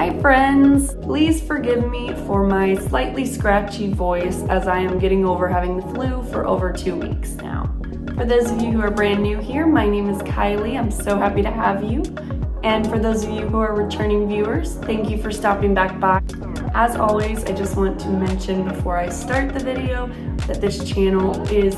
Hi friends! Please forgive me for my slightly scratchy voice as I am getting over having the flu for over 2 weeks now. For those of you who are brand new here, my name is Kylie. I'm so happy to have you. And for those of you who are returning viewers, thank you for stopping back by. As always, I just want to mention before I start the video that this channel is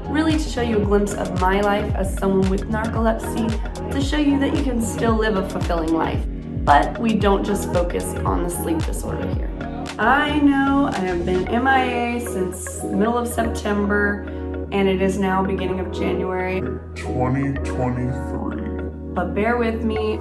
really to show you a glimpse of my life as someone with narcolepsy, to show you that you can still live a fulfilling life. But we don't just focus on the sleep disorder here. I know I have been MIA since the middle of September, and it is now beginning of January 2023. But bear with me,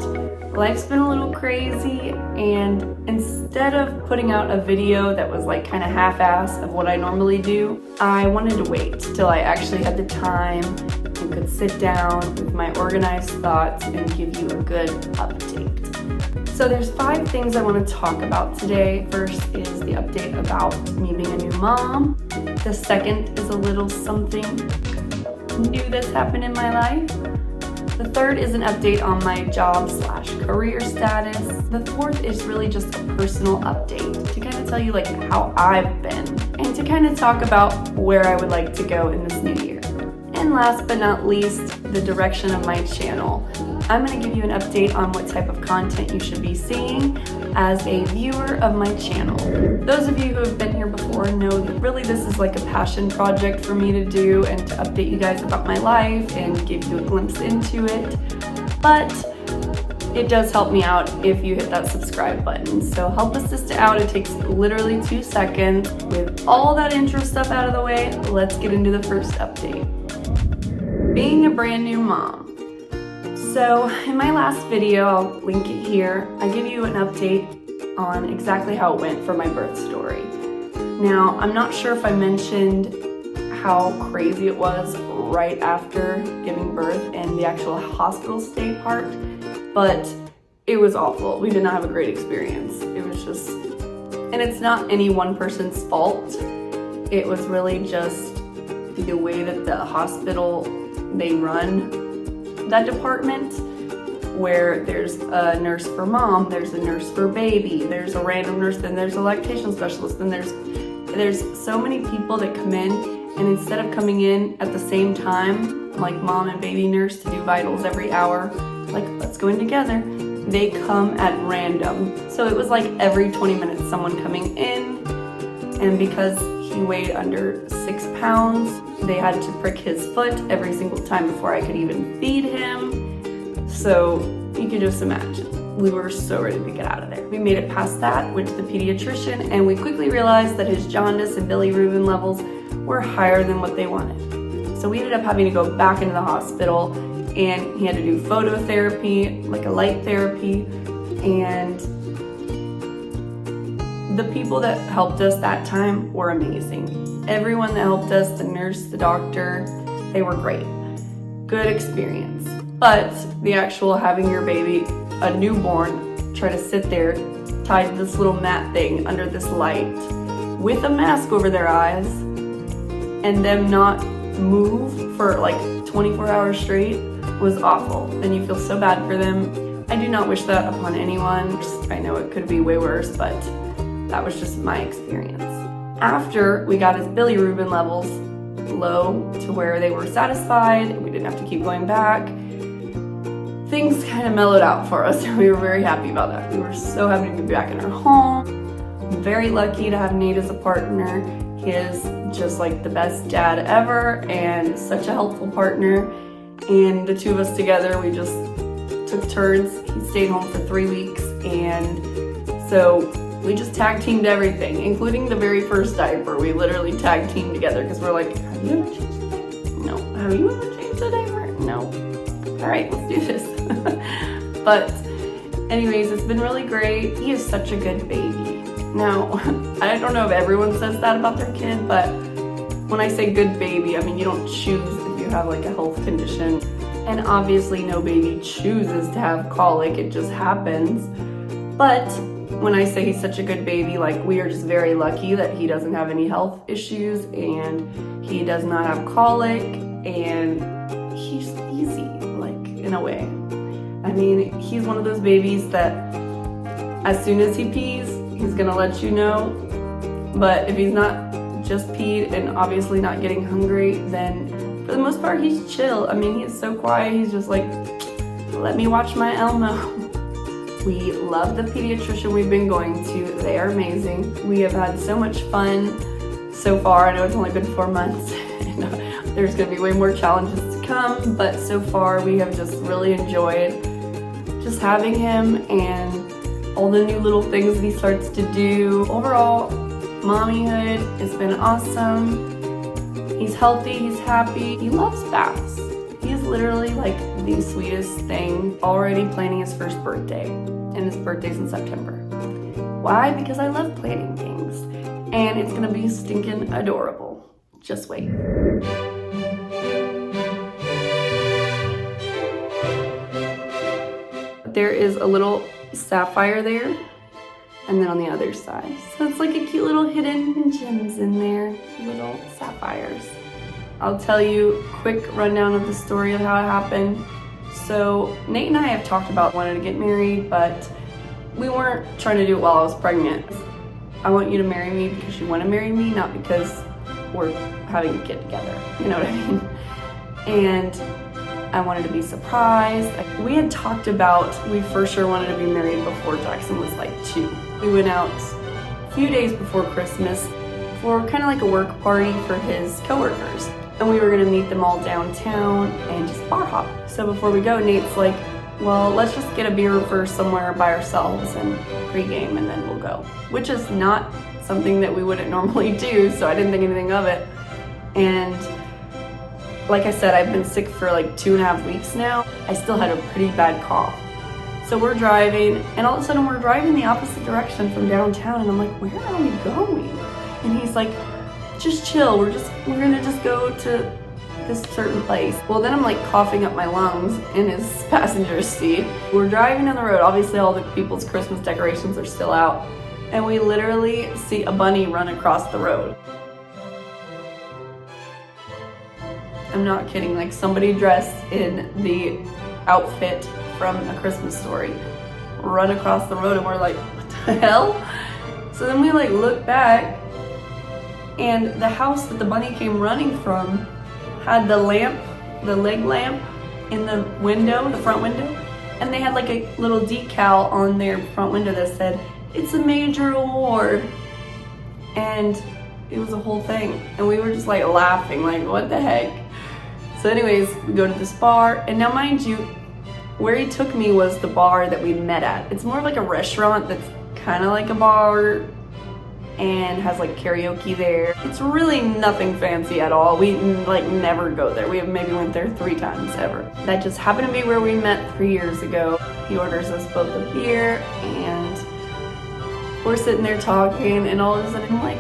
life's been a little crazy, and instead of putting out a video that was like kind of half-ass of what I normally do, I wanted to wait till I actually had the time and could sit down with my organized thoughts and give you a good update. So there's 5 things I want to talk about today. First is the update about me being a new mom. The second is a little something new that's happened in my life. The third is an update on my job/career status. The fourth is really just a personal update to kind of tell you like how I've been and to kind of talk about where I would like to go in this new year. And last but not least, the direction of my channel. I'm going to give you an update on what type of content you should be seeing as a viewer of my channel. Those of you who have been here before know that really this is like a passion project for me to do and to update you guys about my life and give you a glimpse into it. But it does help me out if you hit that subscribe button. So help a sister out. It takes literally 2 seconds. With all that intro stuff out of the way, let's get into the first update. Being a brand new mom. So in my last video, I'll link it here, I give you an update on exactly how it went for my birth story. Now, I'm not sure if I mentioned how crazy it was right after giving birth and the actual hospital stay part, but it was awful. We did not have a great experience. It was just, and it's not any one person's fault. It was really just the way that the hospital, they run that department, where there's a nurse for mom, there's a nurse for baby, there's a random nurse, then there's a lactation specialist, then there's so many people that come in, and instead of coming in at the same time, like mom and baby nurse to do vitals every hour, like let's go in together, they come at random. So it was like every 20 minutes someone coming in, and because he weighed under 6 pounds, they had to prick his foot every single time before I could even feed him. So you can just imagine, we were so ready to get out of there. We made it past that, went to the pediatrician, and we quickly realized that his jaundice and bilirubin levels were higher than what they wanted. So we ended up having to go back into the hospital, and he had to do phototherapy, like a light therapy, and the people that helped us that time were amazing. Everyone that helped us, the nurse, the doctor, they were great. Good experience. But the actual having your baby, a newborn, try to sit there tied to this little mat thing under this light with a mask over their eyes and them not move for like 24 hours straight was awful. And you feel so bad for them. I do not wish that upon anyone. I know it could be way worse, but that was just my experience. After we got his bilirubin levels low to where they were satisfied, we didn't have to keep going back, things kind of mellowed out for us, and we were very happy about that. We were so happy to be back in our home. I'm very lucky to have Nate as a partner. He is just like the best dad ever and such a helpful partner. And the two of us together, we just took turns. He stayed home for 3 weeks, and so we just tag teamed everything, including the very first diaper. We literally tag teamed together because we're like, have you ever changed the diaper? No. Have you ever changed the diaper? No. All right, let's do this. But anyways, it's been really great. He is such a good baby. Now, I don't know if everyone says that about their kid, but when I say good baby, I mean you don't choose if you have like a health condition. And obviously no baby chooses to have colic, it just happens. But when I say he's such a good baby, like we are just very lucky that he doesn't have any health issues and he does not have colic and he's easy, like in a way. I mean, he's one of those babies that As soon as he pees, he's gonna let you know. But if he's not just peed and obviously not getting hungry, then for the most part, he's chill. I mean, he's so quiet. He's just like, let me watch my Elmo. We love the pediatrician we've been going to. They are amazing. We have had so much fun so far. I know it's only been 4 months. There's gonna be way more challenges to come, but so far we have just really enjoyed just having him and all the new little things that he starts to do. Overall, mommyhood has been awesome. He's healthy, he's happy, he loves baths. He is literally like the sweetest thing. Already planning his first birthday, and his birthday's in September. Why? Because I love planning things, and it's gonna be stinking adorable. Just wait. There is a little sapphire there, and then on the other side. So it's like a cute little hidden gems in there, little sapphires. I'll tell you a quick rundown of the story of how it happened. So Nate and I have talked about wanting to get married, but we weren't trying to do it while I was pregnant. I want you to marry me because you want to marry me, not because we're having a kid together. You know what I mean? And I wanted to be surprised. We had talked about we for sure wanted to be married before Jackson was like 2. We went out a few days before Christmas for kind of like a work party for his coworkers. And we were gonna meet them all downtown and just bar hop. So before we go, Nate's like, well, let's just get a beer for somewhere by ourselves and pregame and then we'll go. Which is not something that we wouldn't normally do, so I didn't think anything of it. And like I said, I've been sick for like 2.5 weeks now. I still had a pretty bad cough. So we're driving, and all of a sudden we're driving the opposite direction from downtown, and I'm like, where are we going? And he's like, just chill, we're gonna just go to this certain place. Well, then I'm like coughing up my lungs in his passenger seat. We're driving down the road, obviously all the people's Christmas decorations are still out, and we literally see a bunny run across the road. I'm not kidding, like somebody dressed in the outfit from A Christmas Story run across the road, and we're like, what the hell? So then we like look back, and the house that the bunny came running from had the lamp, the leg lamp in the window, the front window, and they had like a little decal on their front window that said, it's a major award. And it was a whole thing, and we were just like laughing, like what the heck? So anyways, we go to this bar, and now mind you, where he took me was the bar that we met at. It's more of like a restaurant that's kind of like a bar and has like karaoke there. It's really nothing fancy at all. We like never go there. We maybe went there 3 times ever. That just happened to be where we met 3 years ago. He orders us both a beer, and we're sitting there talking, and all of a sudden he like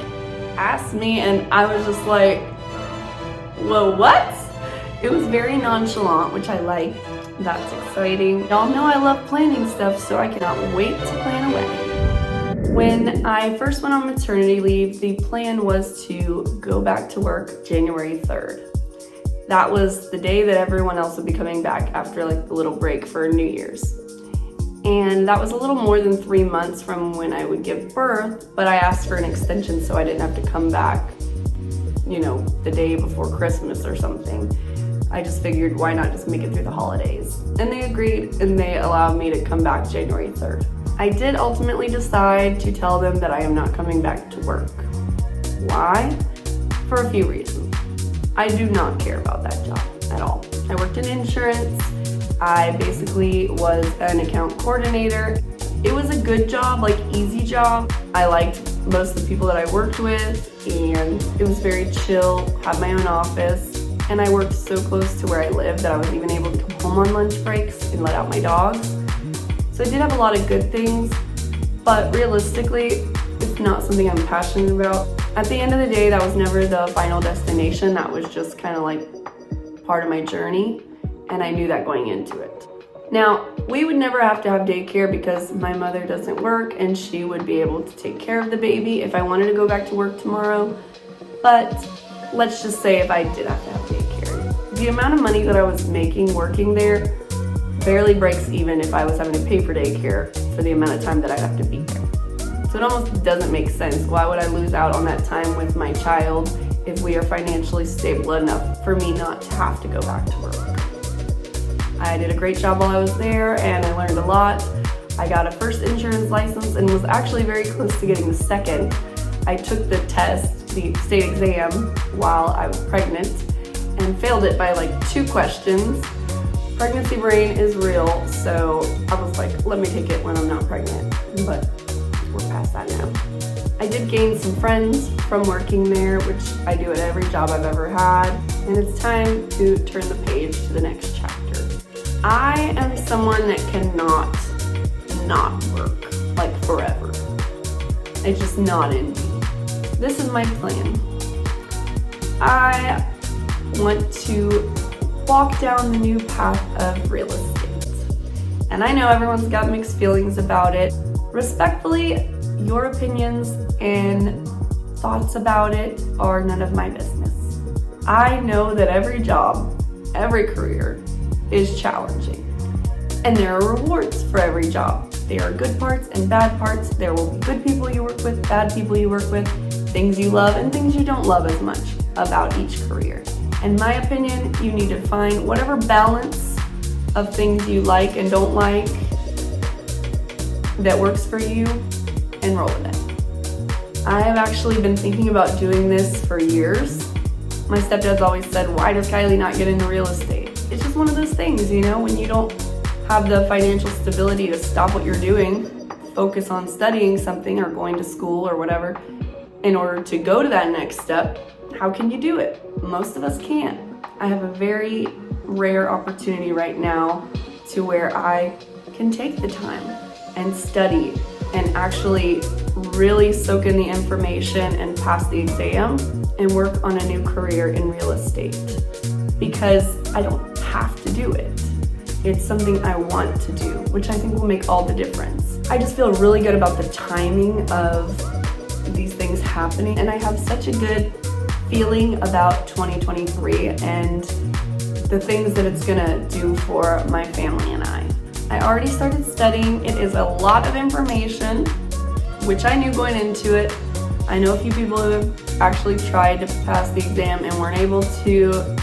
asked me, and I was just like, whoa, what? It was very nonchalant, which I like. That's exciting. Y'all know I love planning stuff, so I cannot wait to plan a wedding. When I first went on maternity leave, the plan was to go back to work January 3rd. That was the day that everyone else would be coming back after like the little break for New Year's. And that was a little more than 3 months from when I would give birth, but I asked for an extension so I didn't have to come back, you know, the day before Christmas or something. I just figured, why not just make it through the holidays? And they agreed, and they allowed me to come back January 3rd. I did ultimately decide to tell them that I am not coming back to work. Why? For a few reasons. I do not care about that job at all. I worked in insurance. I basically was an account coordinator. It was a good job, like easy job. I liked most of the people that I worked with, and it was very chill, had my own office. And I worked so close to where I lived that I was even able to come home on lunch breaks and let out my dogs. So I did have a lot of good things, but realistically, it's not something I'm passionate about. At the end of the day, that was never the final destination. That was just kind of like part of my journey, and I knew that going into it. Now, we would never have to have daycare because my mother doesn't work, and she would be able to take care of the baby if I wanted to go back to work tomorrow. But let's just say if I did have to have daycare, the amount of money that I was making working there barely breaks even if I was having to pay for daycare for the amount of time that I'd have to be there. So it almost doesn't make sense. Why would I lose out on that time with my child if we are financially stable enough for me not to have to go back to work? I did a great job while I was there, and I learned a lot. I got a first insurance license and was actually very close to getting the second. I took the test, the state exam, while I was pregnant and failed it by like 2 questions. Pregnancy brain is real, so I was like, let me take it when I'm not pregnant, but we're past that now. I did gain some friends from working there, which I do at every job I've ever had, and it's time to turn the page to the next chapter. I am someone that cannot not work, like forever. It's just not in me. This is my plan. I want to walk down the new path of real estate. And I know everyone's got mixed feelings about it. Respectfully, your opinions and thoughts about it are none of my business. I know that every job, every career is challenging. And there are rewards for every job. There are good parts and bad parts. There will be good people you work with, bad people you work with, things you love and things you don't love as much about each career. In my opinion, you need to find whatever balance of things you like and don't like that works for you and roll with it. I have actually been thinking about doing this for years. My stepdad's always said, why does Kylie not get into real estate? It's just one of those things, you know, when you don't have the financial stability to stop what you're doing, focus on studying something or going to school or whatever, in order to go to that next step, how can you do it? Most of us can't. I have a very rare opportunity right now to where I can take the time and study and actually really soak in the information and pass the exam and work on a new career in real estate, because I don't have to do it. It's something I want to do, which I think will make all the difference. I just feel really good about the timing of these things happening, and I have such a good feeling about 2023 and the things that it's gonna do for my family and I. I already started studying. It is a lot of information, which I knew going into it. I know a few people who have actually tried to pass the exam and weren't able to,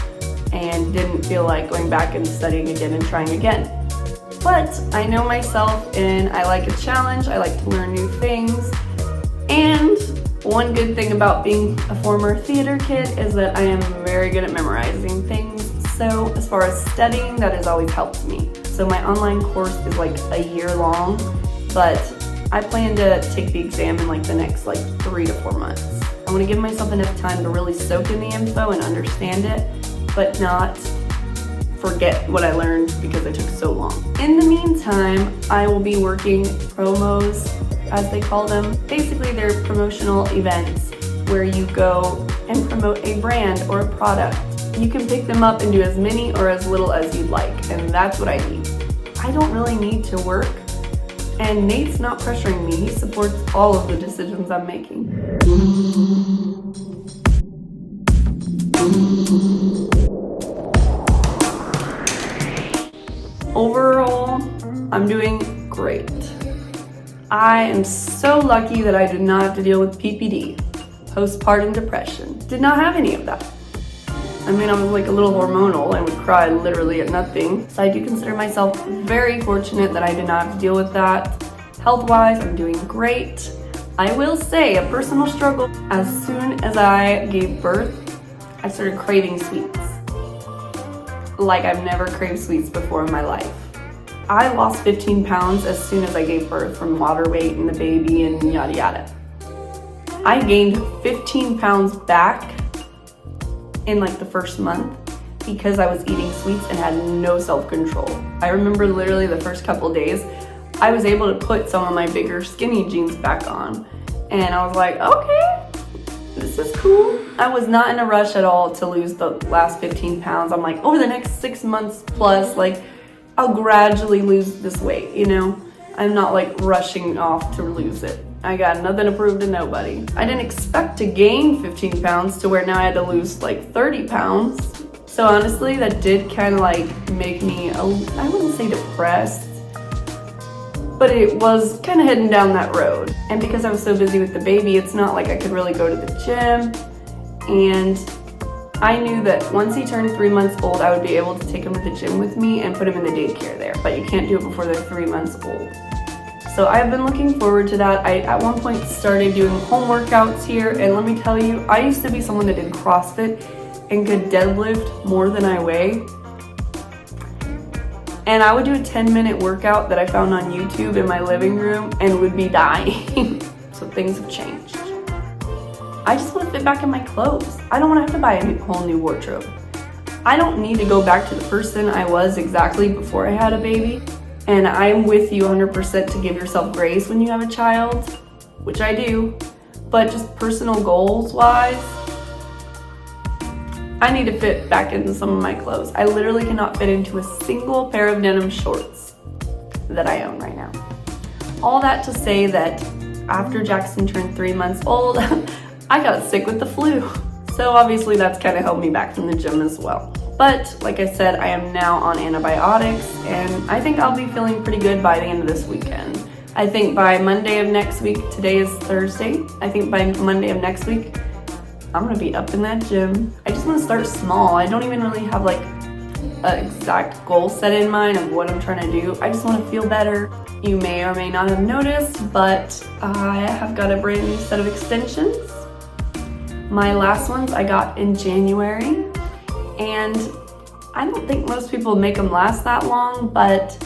and didn't feel like going back and studying again and trying again. But I know myself, and I like a challenge. I like to learn new things. And one good thing about being a former theater kid is that I am very good at memorizing things. So as far as studying, that has always helped me. So my online course is like a year long, but I plan to take the exam in like the next 3 to 4 months. I want to give myself enough time to really soak in the info and understand it, but not forget what I learned because it took so long. In the meantime, I will be working promos, as they call them. Basically, they're promotional events where you go and promote a brand or a product. You can pick them up and do as many or as little as you'd like, and that's what I need. I don't really need to work, and Nate's not pressuring me. He supports all of the decisions I'm making. Overall, I'm doing great. I am so lucky that I did not have to deal with PPD, postpartum depression. Did not have any of that. I mean, I was like a little hormonal and would cry literally at nothing. So I do consider myself very fortunate that I did not have to deal with that. Health-wise, I'm doing great. I will say a personal struggle. As soon as I gave birth, I started craving sweets. Like I've never craved sweets before in my life. I lost 15 pounds as soon as I gave birth from water weight and the baby and yada yada. I gained 15 pounds back in like the first month because I was eating sweets and had no self-control. I remember literally the first couple days, I was able to put some of my bigger skinny jeans back on. And I was like, okay, this is cool. I was not in a rush at all to lose the last 15 pounds. I'm like, over the next 6 months plus, like, I'll gradually lose this weight, you know? I'm not like rushing off to lose it. I got nothing to prove to nobody. I didn't expect to gain 15 pounds to where now I had to lose like 30 pounds. So honestly, that did kind of like make me, I wouldn't say depressed, but it was kind of heading down that road. And because I was so busy with the baby, it's not like I could really go to the gym. And I knew that once he turned 3 months old, I would be able to take him to the gym with me and put him in the daycare there. But you can't do it before they're 3 months old. So I've been looking forward to that. I, at one point, started doing home workouts here. And let me tell you, I used to be someone that did CrossFit and could deadlift more than I weigh. And I would do a 10-minute workout that I found on YouTube in my living room and would be dying. So things have changed. I just want to fit back in my clothes. I don't want to have to buy a whole new wardrobe. I don't need to go back to the person I was exactly before I had a baby. And I'm with you 100% to give yourself grace when you have a child, which I do. But just personal goals wise, I need to fit back into some of my clothes. I literally cannot fit into a single pair of denim shorts that I own right now. All that to say that after Jackson turned 3 months old, I got sick with the flu. So obviously that's kind of held me back from the gym as well. But like I said, I am now on antibiotics and I think I'll be feeling pretty good by the end of this weekend. I think by Monday of next week, today is Thursday, I think by Monday of next week, I'm gonna be up in that gym. I just wanna start small. I don't even really have like an exact goal set in mind of what I'm trying to do. I just wanna feel better. You may or may not have noticed, but I have got a brand new set of extensions. My last ones I got in January, and I don't think most people make them last that long, but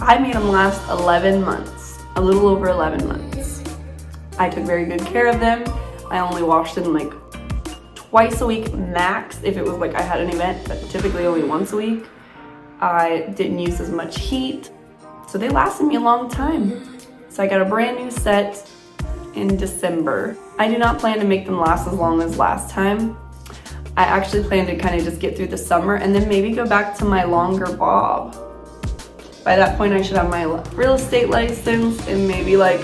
I made them last 11 months, a little over 11 months. I took very good care of them. I only washed them like twice a week max if it was like I had an event, but typically only once a week. I didn't use as much heat, so they lasted me a long time. So I got a brand new set in December. I do not plan to make them last as long as last time. I actually plan to kind of just get through the summer and then maybe go back to my longer bob. By that point I should have my real estate license and maybe like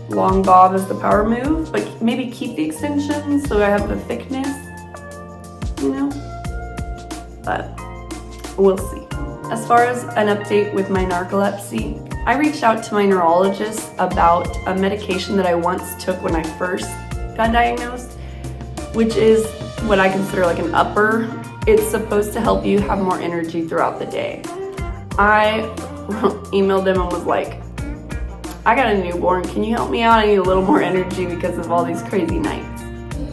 long bob is the power move, but maybe keep the extensions so I have the thickness, you know? But we'll see. As far as an update with my narcolepsy, I reached out to my neurologist about a medication that I once took when I first got diagnosed, which is what I consider like an upper. It's supposed to help you have more energy throughout the day. I emailed them and was like, I got a newborn, can you help me out? I need a little more energy because of all these crazy nights.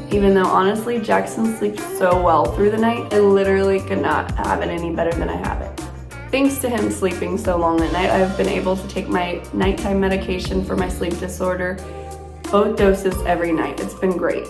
Even though honestly, Jackson sleeps so well through the night, I literally could not have it any better than I have it. Thanks to him sleeping so long at night, I've been able to take my nighttime medication for my sleep disorder, both doses every night. It's been great.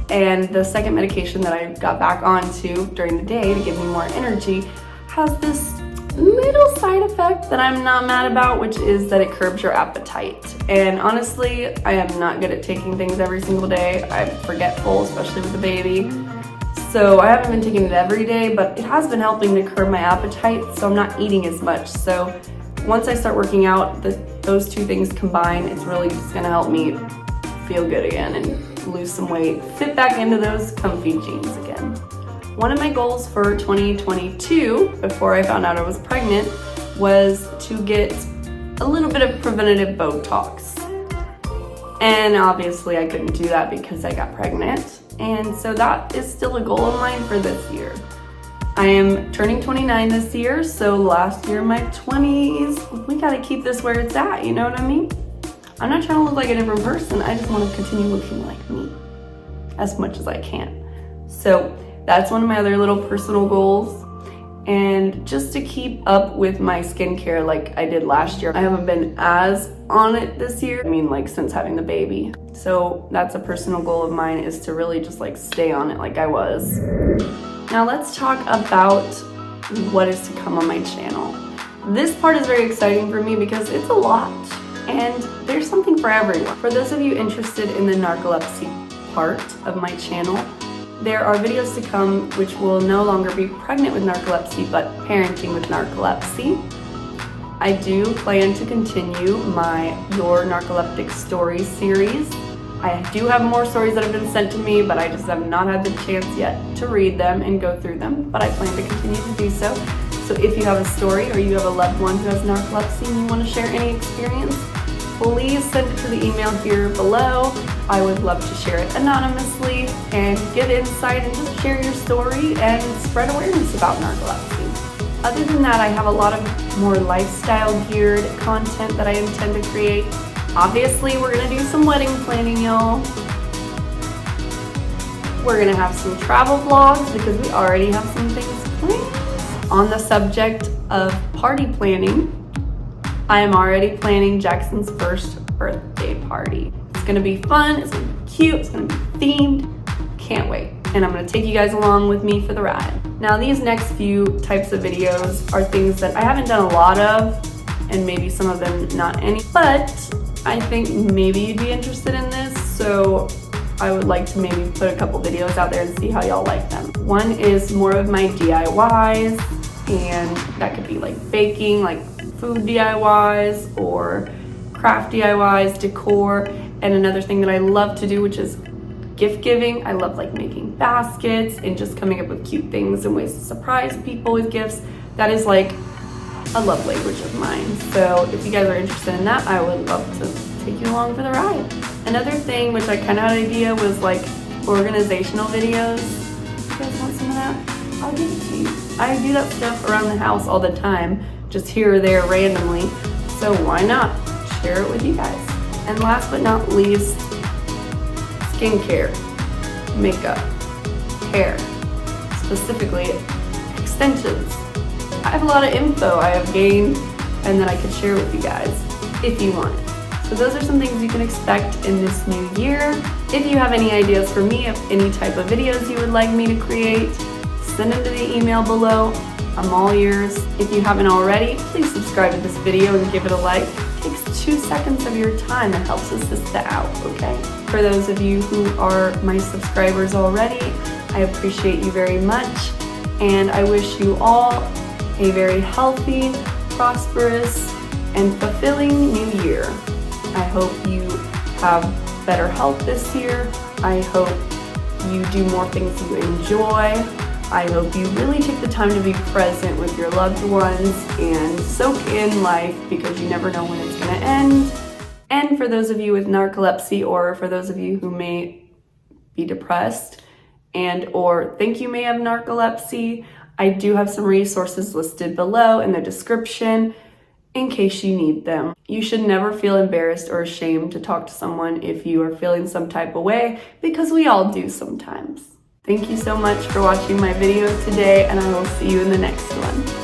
And the second medication that I got back onto during the day to give me more energy has this little side effect that I'm not mad about, which is that it curbs your appetite. And honestly, I am not good at taking things every single day. I'm forgetful, especially with the baby. So I haven't been taking it every day, but it has been helping to curb my appetite, so I'm not eating as much. So once I start working out, those two things combined, it's really just gonna help me feel good again and lose some weight, fit back into those comfy jeans again. One of my goals for 2022, before I found out I was pregnant, was to get a little bit of preventative Botox. And obviously I couldn't do that because I got pregnant. And so that is still a goal of mine for this year. I am turning 29 this year, so last year in my 20s, we gotta keep this where it's at, you know what I mean? I'm not trying to look like a different person, I just wanna continue looking like me as much as I can. So that's one of my other little personal goals. And just to keep up with my skincare like I did last year. I haven't been as on it this year. I mean, like since having the baby. So that's a personal goal of mine, is to really just like stay on it like I was. Now let's talk about what is to come on my channel. This part is very exciting for me because it's a lot and there's something for everyone. For those of you interested in the narcolepsy part of my channel, there are videos to come which will no longer be pregnant with narcolepsy, but parenting with narcolepsy. I do plan to continue my Your Narcoleptic Stories series. I do have more stories that have been sent to me, but I just have not had the chance yet to read them and go through them, but I plan to continue to do so. So if you have a story or you have a loved one who has narcolepsy and you want to share any experience, please send it to the email here below. I would love to share it anonymously and give insight and just share your story and spread awareness about narcolepsy. Other than that, I have a lot of more lifestyle geared content that I intend to create. Obviously, we're gonna do some wedding planning, y'all. We're gonna have some travel vlogs because we already have some things planned. On the subject of party planning, I am already planning Jackson's first birthday party. It's gonna be fun, it's gonna be cute, it's gonna be themed. Can't wait. And I'm gonna take you guys along with me for the ride. Now, these next few types of videos are things that I haven't done a lot of, and maybe some of them not any, but I think maybe you'd be interested in this, so I would like to maybe put a couple videos out there and see how y'all like them. One is more of my DIYs, and that could be like baking, like food DIYs or craft DIYs, decor, and another thing that I love to do, which is gift giving. I love like making baskets and just coming up with cute things and ways to surprise people with gifts. That is like a love language of mine. So if you guys are interested in that, I would love to take you along for the ride. Another thing which I kind of had an idea was like organizational videos. If you guys want some of that, I'll give it to you. I do that stuff around the house all the time, just here or there randomly. So why not share it with you guys? And last but not least, skincare, makeup, hair, specifically extensions. I have a lot of info I have gained and that I could share with you guys if you want it. So those are some things you can expect in this new year. If you have any ideas for me of any type of videos you would like me to create, send them to the email below. I'm all ears. If you haven't already, please subscribe to this video and give it a like. It takes 2 seconds of your time. It helps us assist out, okay? For those of you who are my subscribers already, I appreciate you very much, and I wish you all a very healthy, prosperous, and fulfilling new year. I hope you have better health this year. I hope you do more things you enjoy. I hope you really take the time to be present with your loved ones and soak in life, because you never know when it's going to end. And for those of you with narcolepsy, or for those of you who may be depressed and or think you may have narcolepsy, I do have some resources listed below in the description in case you need them. You should never feel embarrassed or ashamed to talk to someone if you are feeling some type of way, because we all do sometimes. Thank you so much for watching my video today, and I will see you in the next one.